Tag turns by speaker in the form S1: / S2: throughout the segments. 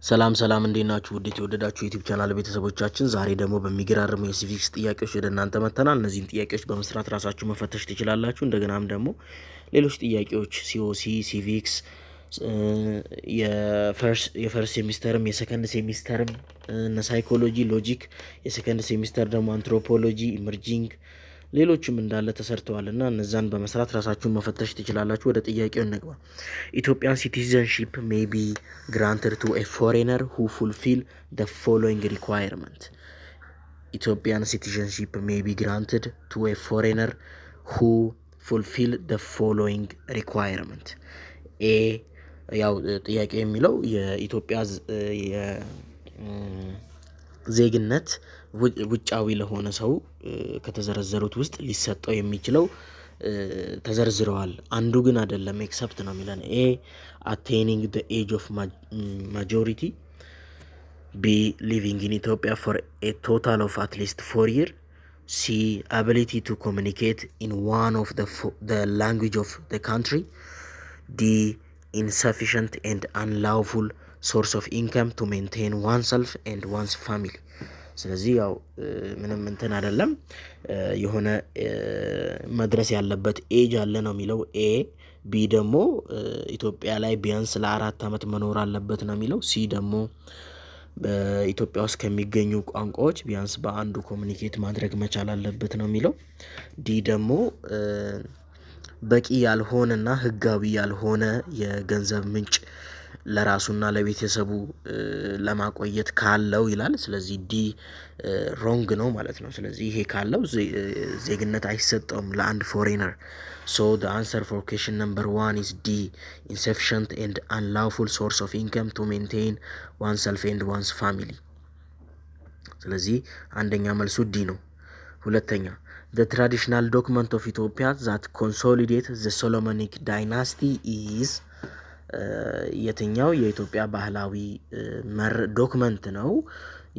S1: ሰላም ሰላም እንዴት ናችሁ? ውድ የተወደዳችሁ ዩቲዩብ ቻናል ቤተሰቦቻችን ዛሬ ደግሞ በሚገራርሙ የሲቪክስ ጥያቄዎች ወደ እናንተ መጥተናል። እነዚህን ጥያቄዎች በመስራት ራሳችሁ መፈተሽ ትችላላችሁ። እንደገናም ደግሞ ሌሎች ጥያቄዎች ሲኦሲ፣ ሲቪክስ የፈርስት ሴሚስተርም የሰከንድ ሴሚስተርም እነ ሳይኮሎጂ፣ ሎጂክ የሰከንድ ሴሚስተር ደግሞ አንትሮፖሎጂ፣ ኢመርጂንግ ሌሎችም እንዳለ ተሰርተዋል እና እነዛን በመስራት ራሳችሁን መፈተሽ ትችላላችሁ። ወደ ጥያቄው እንግባ። ኢትዮጵያን ሲቲዘንሺፕ ሜይ ቢ ግራንትድ ቱ ኤ ፎሬነር ሁ ፉልፊል ደ ፎሎዊንግ ሪኳየርመንት። ኢትዮጵያን ሲቲዘንሺፕ ሜይ ቢ ግራንትድ ቱ ኤ ፎሬነር ሁ ፉልፊል ደ ፎሎዊንግ ሪኳየርመንት። ኤ ያው ጥያቄ የሚለው የኢትዮጵያ ዜግነት ውጫዊ ለሆነ ሰው ከተዘረዘሩት ውስጥ ሊሰጠው የሚችለው ተዘርዝረዋል። አንዱ ግን አይደለም ኤክሰፕት ነው የሚለን። ኤ አቴኒንግ ዘ ኤጅ ኦፍ ማጆሪቲ፣ ቢ ሊቪንግ ኢን ኢትዮጵያ ፎር ኤ ቶታል ኦፍ አትሊስት 4 year፣ ሲ አቢሊቲ ቱ ኮሚኒኬት ኢን ዋን ኦፍ ዘ ላንጉጅ ኦፍ ዘ ካንትሪ፣ ዲ ኢንሰፊሽንት ኤንድ አንላውፉል ሶርስ ኦፍ ኢንካም ቱ ሜንቴን ዋን ሰልፍ ኤንድ ዋንስ ፋሚሊ። ስለዚህ ያው ምንም እንትን አይደለም የሆነ መድረስ ያለበት ኤጅ አለ ነው የሚለው ኤ። ቢ ደግሞ ኢትዮጵያ ላይ ቢያንስ ለ4 ዓመት መኖር አለበት ነው የሚለው። ሲ ደግሞ በኢትዮጵያ ውስጥ ከሚገኙ ቋንቋዎች ቢያንስ በአንዱ ኮሚኒኬት ማድረግ መቻል አለበት ነው የሚለው። ዲ ደግሞ በቂ ያልሆነና ህጋዊ ያልሆነ የገንዘብ ምንጭ ለራሱና ለቤተሰቡ ለማቆየት ካለው ይላል። ስለዚህ ዲ ሮንግ ነው ማለት ነው። ስለዚህ ይሄ ካለው ዜግነት አይሰጠውም ለአንድ ፎሬነር። ሶ the answer for question number 1 is D, insufficient and unlawful source of income to maintain oneself and one's family። ስለዚህ አንደኛ መልሱ ዲ ነው። ሁለተኛ the traditional document of Ethiopia that consolidate the Solomonic dynasty is የትኛው የኢትዮጵያ ባህላዊ ዶክመንት ነው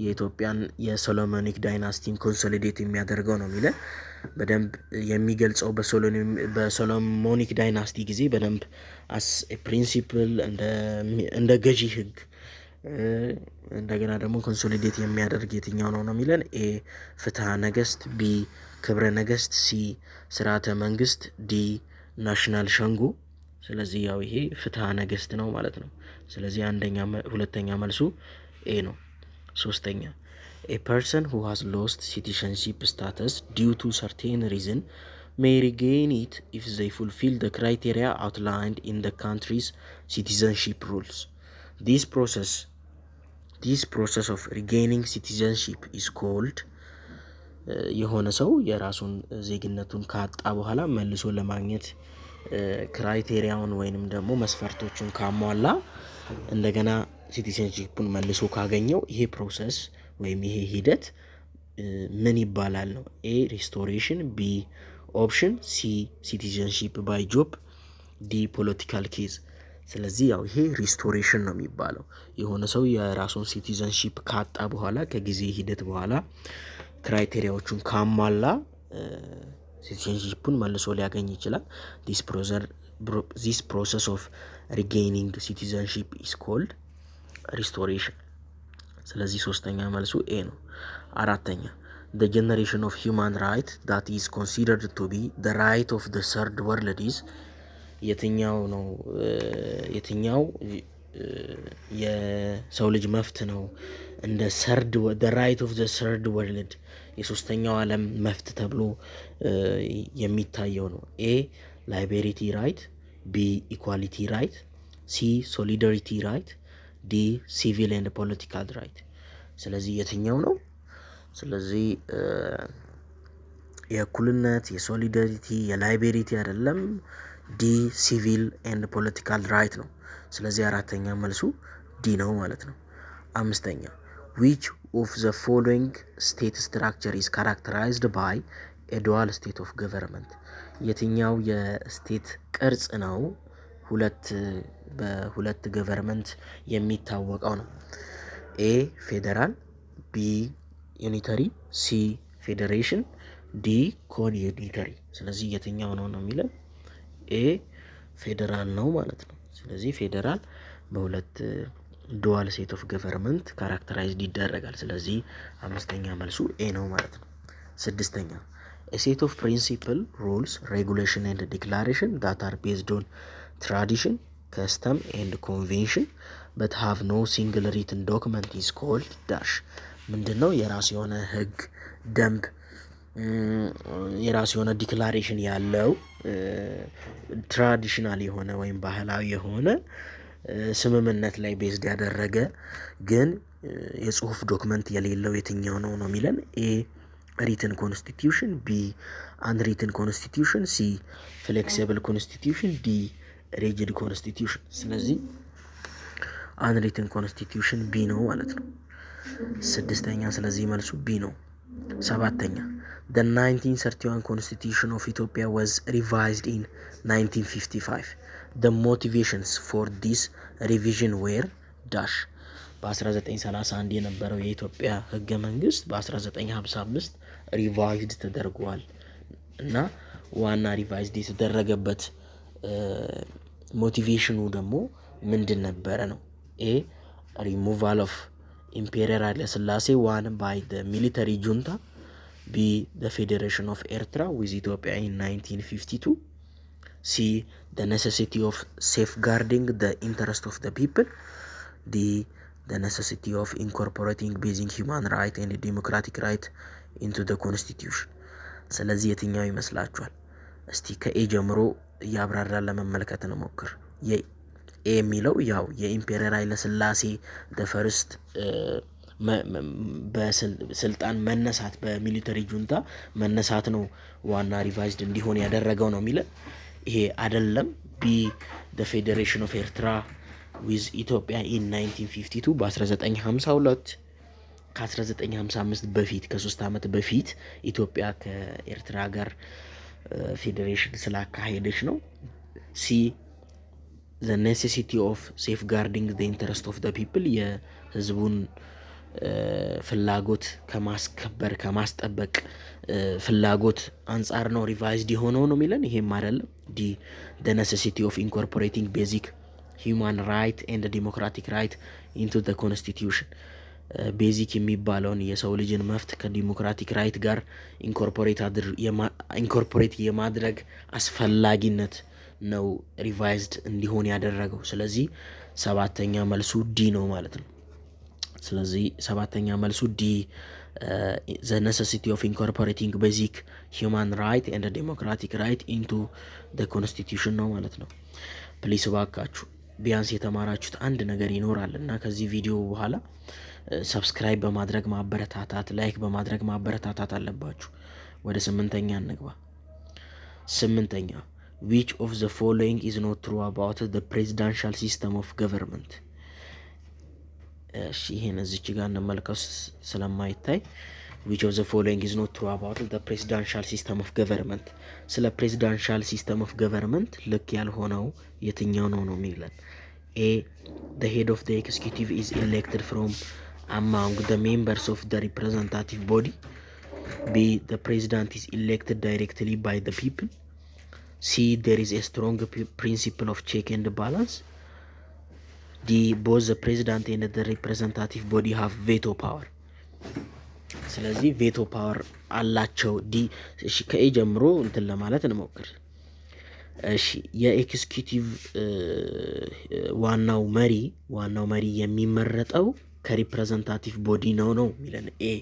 S1: የኢትዮጵያን የሶሎሞኒክ ዳይናስቲን ኮንሶሊዴት የሚያደርገው ነው የሚለን። በደንብ የሚገልጸው በሶሎሞኒክ ዳይናስቲ ጊዜ በደንብ አስ ፕሪንሲፕል እንደ ገዢ ህግ እንደገና ደግሞ ኮንሶሊዴት የሚያደርግ የትኛው ነው ነው የሚለን። ኤ ፍትሐ ነገስት፣ ቢ ክብረ ነገስት፣ ሲ ስርዓተ መንግስት፣ ዲ ናሽናል ሸንጎ። ስለዚህ ያው ይሄ ፍትሐ ነገስት ነው ማለት ነው። ስለዚህ ሁለተኛ መልሱ ኤ ነው። ሶስተኛ a person who has lost citizenship status due to certain reason may regain it if they fulfill the criteria outlined in the country's citizenship rules. This process of regaining citizenship is called የሆነ ሰው የራሱን ዜግነቱን ካጣ በኋላ መልሶ ለማግኘት ክራይቴሪያውን ወይንም ደግሞ መስፈርቶቹን ካሟላ እንደገና ሲቲዘንሺፑን መልሶ ካገኘው ይሄ ፕሮሰስ ወይም ይሄ ሂደት ምን ይባላል ነው። ኤ ሪስቶሬሽን፣ ቢ ኦፕሽን፣ ሲ ሲቲዘንሺፕ ባይ ጆብ፣ ዲ ፖለቲካል ኬዝ። ስለዚህ ያው ይሄ ሪስቶሬሽን ነው የሚባለው። የሆነ ሰው የራሱን ሲቲዘንሺፕ ካጣ በኋላ ከጊዜ ሂደት በኋላ ክራይቴሪያዎቹን ካሟላ ሲቲዘንሺፑን መልሶ ሊያገኝ ይችላል። this process of regaining citizenship is called restoration። ስለዚህ ሶስተኛ መልሱ ኤ ነው። አራተኛ the generation of human right that is considered to be the right of the third world is የትኛው ነው? የትኛው የሰው ልጅ መፍት ነው እንደ the right of the third world የሶስተኛው ዓለም መፍት ተብሎ የሚታየው ነው። ኤ ላይቤሪቲ ራይት፣ ቢ ኢኳሊቲ ራይት፣ ሲ ሶሊዳሪቲ ራይት፣ ዲ ሲቪል ኤንድ ፖለቲካል ራይት። ስለዚህ የትኛው ነው? ስለዚህ የእኩልነት፣ የሶሊዳሪቲ፣ የላይቤሪቲ አይደለም። ዲ ሲቪል ኤንድ ፖለቲካል ራይት ነው። ስለዚህ አራተኛ መልሱ ዲ ነው ማለት ነው። አምስተኛ which of the following state structure is characterized by a dual state of government? የትኛው የስቴት ቅርጽ ነው በሁለት ገቨርንመንት የሚታወቀው ነው? ኤ ፌዴራል፣ ቢ ዩኒተሪ፣ ሲ ፌዴሬሽን፣ ዲ ኮን ዩኒተሪ። ስለዚህ የትኛው ነው ነው የሚለን። ኤ ፌዴራል ነው ማለት ነው። ስለዚህ ፌዴራል በሁለት ዱዋል ሴት ኦፍ ገቨርንመንት ካራክተራይዝድ ይደረጋል። ስለዚህ አምስተኛ መልሱ ኤ ነው ማለት ነው። ስድስተኛ a set of principle rules regulation and declaration that are based on tradition custom and convention but have no single written document is called dash ምንድነው? የራሱ የሆነ ህግ ደንብ የራሱ የሆነ ዲክላሬሽን ያለው ትራዲሽናል የሆነ ወይም ባህላዊ የሆነ ስምምነት ላይ ቤዝድ ያደረገ ግን የጽሁፍ ዶክመንት የሌለው የትኛው ነው የሚለን? ኤ ሪትን ኮንስቲትዩሽን፣ ቢ አንሪትን ኮንስቲትዩሽን፣ ሲ ፍሌክሲብል ኮንስቲትዩሽን፣ ዲ ሪጅድ ኮንስቲትዩሽን። ስለዚህ አንሪትን ኮንስቲትዩሽን ቢ ነው ማለት ነው። ስድስተኛ ስለዚህ መልሱ ቢ ነው። ሰባተኛ the 1931 constitution of Ethiopia was revised in 1955. the motivations for this revision were dash በ1931 የነበረው የኢትዮጵያ ህገ መንግስት በ1955 ሪቫይዝድ ተደርጓል እና ዋና ሪቫይዝድ የተደረገበት ሞቲቬሽኑ ደግሞ ምንድን ነበረ ነው? ኤ ሪሙቫል ኦፍ ኢምፔሪያል ኃይለ ሥላሴ ዋን ባይ ደ ሚሊተሪ ጁንታ፣ ቢ ደ ፌዴሬሽን ኦፍ ኤርትራ ዊዝ ኢትዮጵያ ኢን 1952፣ ሲ ደ ኔሴሲቲ ኦፍ ሴፍጋርዲንግ ደ ኢንተረስት ኦፍ ደ ፒፕል፣ ዲ the necessity of incorporating basic human right and democratic right into the constitution። ስለዚህ የትኛው ይመስላችኋል? እስቲ ከኤ ጀምሮ እያብራራን ለመመልከት እንሞክር። የኤ የሚለው ያው የኢምፔሪያል ኃይለ ሥላሴ ፈርስት በስልጣን መነሳት በሚሊተሪ ጁንታ መነሳት ነው ዋና ሪቫይዝድ እንዲሆን ያደረገው ነው የሚለን። ይሄ አይደለም። ቢ the federation of ኤርትራ ዊዝ ኢትዮጵያ ኢን 1952 በ1952 ከ1955 በፊት ከ3 ዓመት በፊት ኢትዮጵያ ከኤርትራ ጋር ፌዴሬሽን ስላካሄደች ነው። ሲ the necessity of safeguarding the interest of the people የህዝቡን ፍላጎት ከማስከበር ከማስጠበቅ ፍላጎት አንጻር ነው ሪቫይዝድ የሆነው ነው የሚለን። ይሄም አይደለም። ዲ the necessity of incorporating basic human right and democratic right into the constitution ቤዚክ የሚባለውን የሰው ልጅን መብት ከዲሞክራቲክ ራይት ጋር ኢንኮርፖሬት የማድረግ አስፈላጊነት ነው ሪቫይዝድ እንዲሆን ያደረገው። ስለዚህ ሰባተኛ መልሱ ዲ ነው ማለት ነው። ስለዚህ ሰባተኛ መልሱ ዲ the necessity of incorporating basic human right and democratic right into the constitution ነው ማለት ነው። ፕሊስ እባካችሁ ቢያንስ የተማራችሁት አንድ ነገር ይኖራል እና ከዚህ ቪዲዮ በኋላ ሰብስክራይብ በማድረግ ማበረታታት፣ ላይክ በማድረግ ማበረታታት አለባችሁ። ወደ ስምንተኛ እንግባ። ስምንተኛ which of the following is not true about the presidential system of government? እሺ ይሄን እዚች ጋር እንመልከት ስለማይታይ which of the following is not true about the presidential system of government? ስለ presidential system of government ልክ ያልሆነው የትኛው ነው የሚለን? A the head of the executive is elected from among the members of the representative body, B the president is elected directly by the people, C there is a strong principle of check and balance, D both the president and the representative body have veto power። ስለዚህ ቬቶ ፓወር አላቸው። ዲ እሺ ከኤ ጀምሮ እንትን ለማለት እንሞክር። እሺ የኤክስኪዩቲቭ ዋናው መሪ የሚመረጠው ከሪፕሬዘንታቲቭ ቦዲ ነው የሚለን ኤ።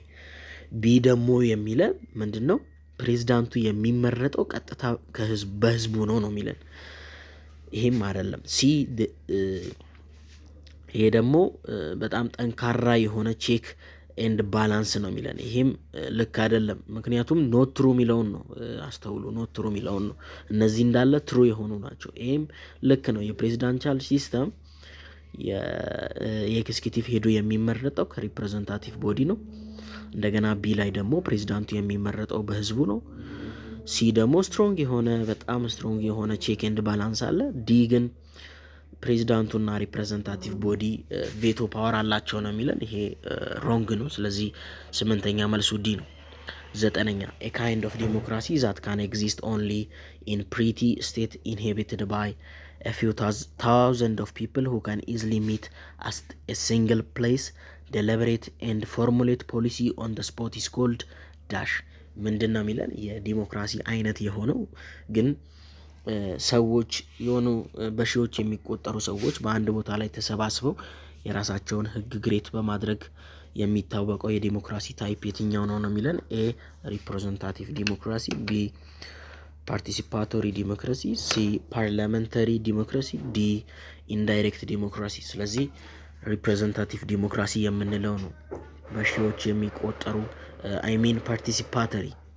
S1: ቢ ደግሞ የሚለን ምንድን ነው? ፕሬዝዳንቱ የሚመረጠው ቀጥታ በህዝቡ ነው የሚለን። ይሄም አይደለም። ሲ ይሄ ደግሞ በጣም ጠንካራ የሆነ ቼክ ኤንድ ባላንስ ነው የሚለን። ይሄም ልክ አይደለም። ምክንያቱም ኖት ትሩ የሚለውን ነው አስተውሉ። ኖት ትሩ የሚለውን ነው። እነዚህ እንዳለ ትሩ የሆኑ ናቸው። ይሄም ልክ ነው። የፕሬዚዳንሻል ሲስተም የኤክስኪዩቲቭ ሄዶ የሚመረጠው ከሪፕሬዘንታቲቭ ቦዲ ነው። እንደገና ቢ ላይ ደግሞ ፕሬዚዳንቱ የሚመረጠው በህዝቡ ነው። ሲ ደግሞ በጣም ስትሮንግ የሆነ ቼክ ኤንድ ባላንስ አለ። ዲ ግን ፕሬዚዳንቱና ሪፕሬዘንታቲቭ ቦዲ ቬቶ ፓወር አላቸው ነው የሚለን። ይሄ ሮንግ ነው። ስለዚህ ስምንተኛ መልሱ ዲ ነው። ዘጠነኛ a kind of democracy that can exist only in pretty state inhabited by a few thousand of people who can easily meet at a single place, deliberate and formulate policy on the spot is called dash ምንድን ነው የሚለን የዲሞክራሲ አይነት የሆነው ግን ሰዎች የሆኑ በሺዎች የሚቆጠሩ ሰዎች በአንድ ቦታ ላይ ተሰባስበው የራሳቸውን ህግ ግሬት በማድረግ የሚታወቀው የዲሞክራሲ ታይፕ የትኛው ነው የሚለን ኤ ሪፕሬዘንታቲቭ ዲሞክራሲ፣ ቢ ፓርቲሲፓቶሪ ዲሞክራሲ፣ ሲ ፓርላመንታሪ ዲሞክራሲ፣ ዲ ኢንዳይሬክት ዲሞክራሲ። ስለዚህ ሪፕሬዘንታቲቭ ዲሞክራሲ የምንለው ነው በሺዎች የሚቆጠሩ አይሚን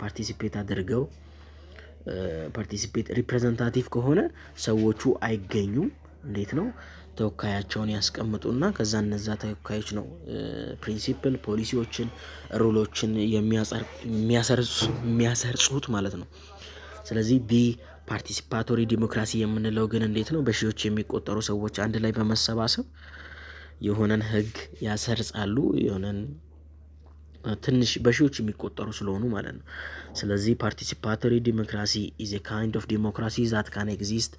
S1: ፓርቲሲፔት አድርገው ሪፕሬዘንታቲቭ ከሆነ ሰዎቹ አይገኙም። እንዴት ነው ተወካያቸውን ያስቀምጡና ከዛ እነዛ ተወካዮች ነው ፕሪንሲፕል ፖሊሲዎችን ሩሎችን የሚያሰርጹት ማለት ነው። ስለዚህ ቢ ፓርቲሲፓቶሪ ዲሞክራሲ የምንለው ግን እንዴት ነው በሺዎች የሚቆጠሩ ሰዎች አንድ ላይ በመሰባሰብ የሆነን ህግ ያሰርጻሉ የሆነን ትንሽ በሺዎች የሚቆጠሩ ስለሆኑ ማለት ነው። ስለዚህ ፓርቲሲፓቶሪ ዲሞክራሲ is a kind of democracy that can exist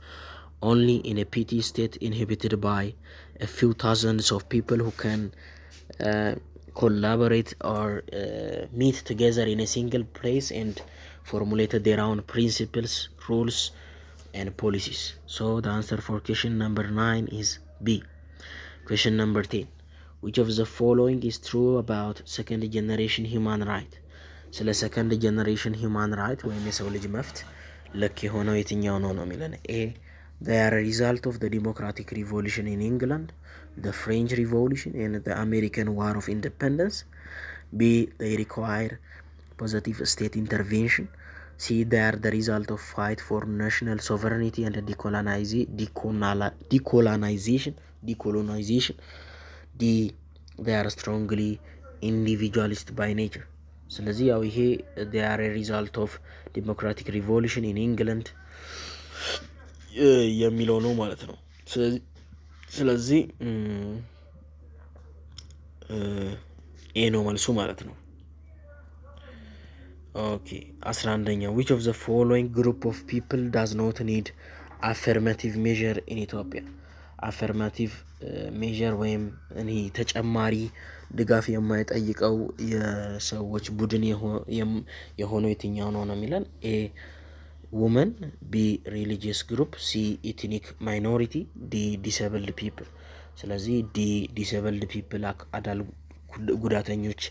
S1: only in a petty state inhabited by a few thousands of people who can collaborate or meet together in a single place and formulate their own principles, rules and policies. So the answer for question number 9 is B. Question number 10. Which of the following is true about second generation human right? ስለ ሰከንድ ጀነሬሽን ሂውማን ራይት ወይም የሰው ልጅ መብት ልክ የሆነው የትኛው ነው የሚለን ኤ they are a result of the democratic revolution in England, the French Revolution and the American War of Independence. B they require positive state intervention. C they are the result of fight for national sovereignty and decolonization. D they are strongly individualist by nature. ስለዚህ ያው ይሄ they are a result of democratic revolution in England የሚለው ነው ማለት ነው። ስለዚህ ኤ ነው መልሱ ማለት ነው። ኦኬ 11ኛ which of the following group of people does not need affirmative measure in Ethiopia? አፈርማቲቭ ሜዥር ወይም እኔ ተጨማሪ ድጋፍ የማይጠይቀው የሰዎች ቡድን የሆነው የትኛው ነው የሚለን ኤ ውመን፣ ቢ ሪሊጂየስ ግሩፕ፣ ሲ ኢትኒክ ማይኖሪቲ፣ ዲ ዲሰብልድ ፒፕል። ስለዚህ ዲ ዲሰብልድ ፒፕል አካል ጉዳተኞች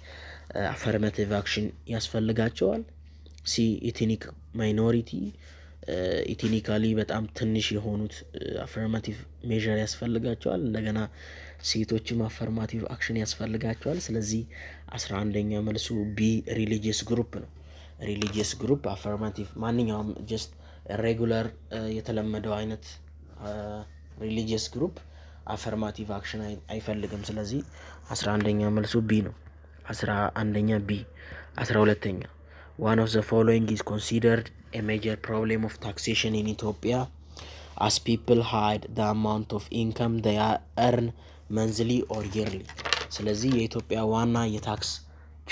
S1: አፈርማቲቭ አክሽን ያስፈልጋቸዋል። ሲ ኢትኒክ ማይኖሪቲ ኢትኒካሊ በጣም ትንሽ የሆኑት አፈርማቲቭ ሜዥር ያስፈልጋቸዋል። እንደገና ሴቶችም አፈርማቲቭ አክሽን ያስፈልጋቸዋል። ስለዚህ 11ኛ መልሱ ቢ ሪሊጂየስ ግሩፕ ነው። ሪሊጂየስ ግሩፕ አፈርማቲቭ ማንኛውም ጀስት ሬጉላር የተለመደው አይነት ሪሊጂየስ ግሩፕ አፈርማቲቭ አክሽን አይፈልግም። ስለዚህ 11ኛ መልሱ ቢ ነው። 11ኛ ቢ። 12ኛ one of the following is considered a major problem of taxation in Ethiopia as people hide the amount of income they earn monthly or yearly. ስለዚህ የኢትዮጵያ ዋና የታክስ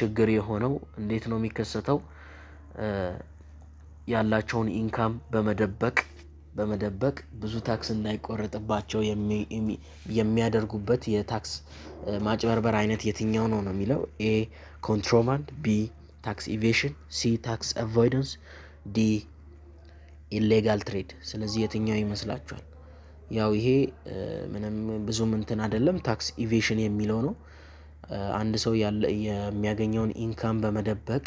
S1: ችግር የሆነው እንዴት ነው የሚከሰተው? ያላቸውን ኢንካም በመደበቅ ብዙ ታክስ እንዳይቆረጥባቸው የሚያደርጉበት የታክስ ማጭበርበር አይነት የትኛው ነው የሚለው ኤ ኮንትሮባንድ፣ ቢ ታክስ ኢቬሽን፣ ሲ ታክስ አቮይደንስ፣ ዲ ኢሌጋል ትሬድ። ስለዚህ የትኛው ይመስላችኋል? ያው ይሄ ምንም ብዙም እንትን አይደለም። ታክስ ኢቬሽን የሚለው ነው። አንድ ሰው የሚያገኘውን ኢንካም በመደበቅ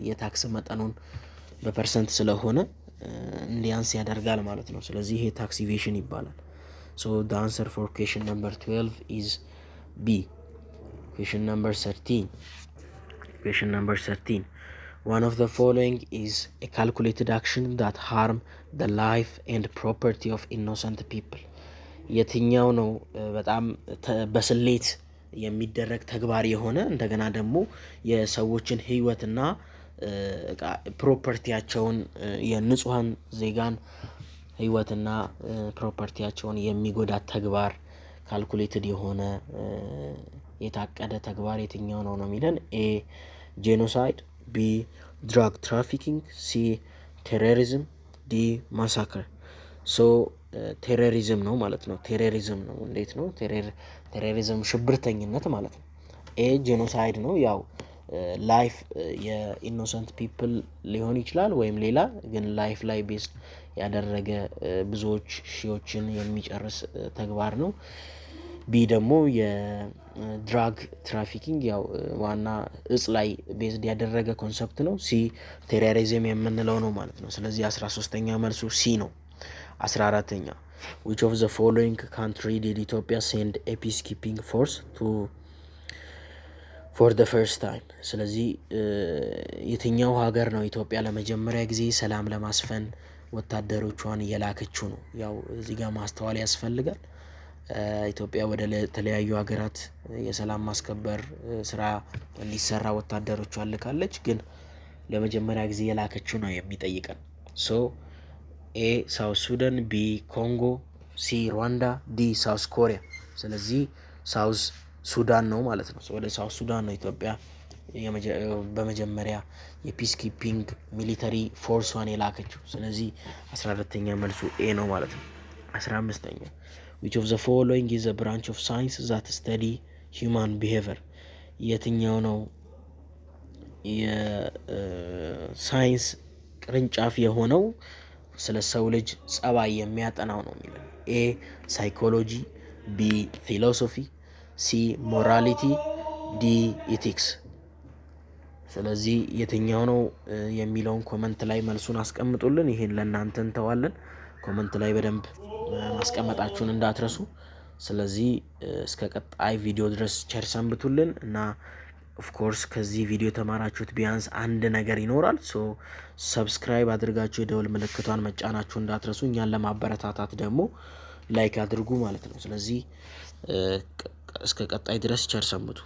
S1: የታክስ መጠኑን በፐርሰንት ስለሆነ እንዲያንስ ያደርጋል ማለት ነው። ስለዚህ ይሄ ታክስ ኢቬሽን ይባላል። So the answer for question number 12 is B. Question number 13. One of the following is a calculated action that harm the life and property of innocent people. የትኛው ነው በጣም በስሌት የሚደረግ ተግባር የሆነ እንደገና ደግሞ የሰዎችን ህይወትና ፕሮፐርቲያቸውን የንጹሃን ዜጋን ህይወትና ፕሮፐርቲያቸውን የሚጎዳ ተግባር ካልኩሌትድ የሆነ የታቀደ ተግባር የትኛው ነው የሚለን ኤ ጄኖሳይድ፣ ቢ ድራግ ትራፊኪንግ፣ ሲ ቴሮሪዝም፣ ዲ ማሳከር። ሶ ቴሮሪዝም ነው ማለት ነው። ቴሮሪዝም ነው። እንዴት ነው ቴሮሪዝም? ሽብርተኝነት ማለት ነው። ኤ ጄኖሳይድ ነው። ያው ላይፍ የኢኖሰንት ፒፕል ሊሆን ይችላል ወይም ሌላ ግን ላይፍ ላይ ቤስድ ያደረገ ብዙዎች ሺዎችን የሚጨርስ ተግባር ነው። ቢ ደግሞ የድራግ ትራፊኪንግ ያው ዋና እጽ ላይ ቤዝድ ያደረገ ኮንሰፕት ነው። ሲ ቴሮሪዝም የምንለው ነው ማለት ነው። ስለዚህ 13ኛ መልሱ ሲ ነው። 14ኛ which of the following country did Ethiopia send a peacekeeping force to for the first time? ስለዚህ የትኛው ሀገር ነው ኢትዮጵያ ለመጀመሪያ ጊዜ ሰላም ለማስፈን ወታደሮቿን እየላከችው ነው? ያው እዚህ ጋር ማስተዋል ያስፈልጋል። ኢትዮጵያ ወደ ተለያዩ ሀገራት የሰላም ማስከበር ስራ እንዲሰራ ወታደሮቿን ልካለች። ግን ለመጀመሪያ ጊዜ የላከችው ነው የሚጠይቀን። ሶ ኤ ሳውት ሱዳን፣ ቢ ኮንጎ፣ ሲ ሩዋንዳ፣ ዲ ሳውስ ኮሪያ። ስለዚህ ሳውዝ ሱዳን ነው ማለት ነው። ወደ ሳውት ሱዳን ነው ኢትዮጵያ በመጀመሪያ የፒስ ኪፒንግ ሚሊተሪ ፎርሷን የላከችው። ስለዚህ 14ኛ መልሱ ኤ ነው ማለት ነው። 15ኛ which of the following is a branch of science that study human behavior? የትኛው ነው የሳይንስ ቅርንጫፍ የሆነው ስለ ሰው ልጅ ጸባይ የሚያጠናው ነው የሚለው? ኤ ሳይኮሎጂ፣ ቢ ፊሎሶፊ፣ ሲ ሞራሊቲ፣ ዲ ኢቲክስ። ስለዚህ የትኛው ነው የሚለውን ኮመንት ላይ መልሱን አስቀምጡልን። ይሄን ለእናንተ እንተዋለን። ኮመንት ላይ በደንብ ማስቀመጣችሁን እንዳትረሱ። ስለዚህ እስከ ቀጣይ ቪዲዮ ድረስ ቸር ሰንብቱልን እና ኦፍኮርስ ከዚህ ቪዲዮ የተማራችሁት ቢያንስ አንድ ነገር ይኖራል። ሶ ሰብስክራይብ አድርጋችሁ የደወል ምልክቷን መጫናችሁ እንዳትረሱ። እኛን ለማበረታታት ደግሞ ላይክ አድርጉ ማለት ነው። ስለዚህ እስከ ቀጣይ ድረስ ቸር ሰንብቱ።